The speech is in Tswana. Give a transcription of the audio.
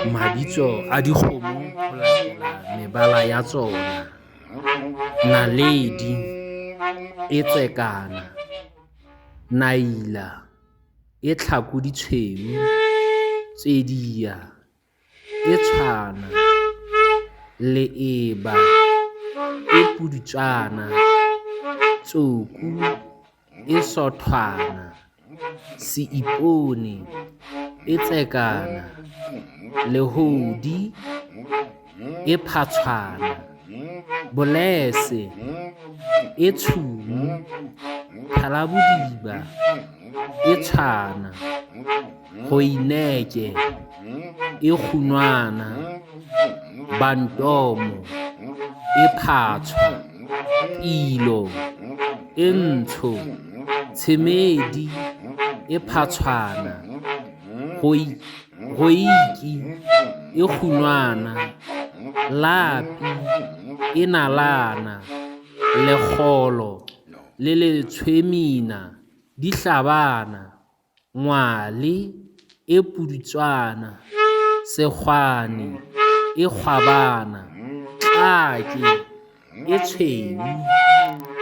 Mabitso a dikgomo ho latela mebala ya tsona. Naledi e tsekana, Naila e tlhako ditshweu, Tswediya e tshwana, Leeba e pudutswana, Tsoku e sothwana, Seipone e tsekana, Lehodi e phatshwana, Bolese e tshumu, Phalabodiba e tshwana, Hoineke e kgunwana, Bantomo e phatshwa, Pilo e ntsho, Tshemedi e phatshwana, Hoiki e kgunwana, Lapi e nalana, Lekgolo le letshwemina di hlabana, Ngwale e pudutswana, Sekgwane e kgwabana, Tlhake e tshweu.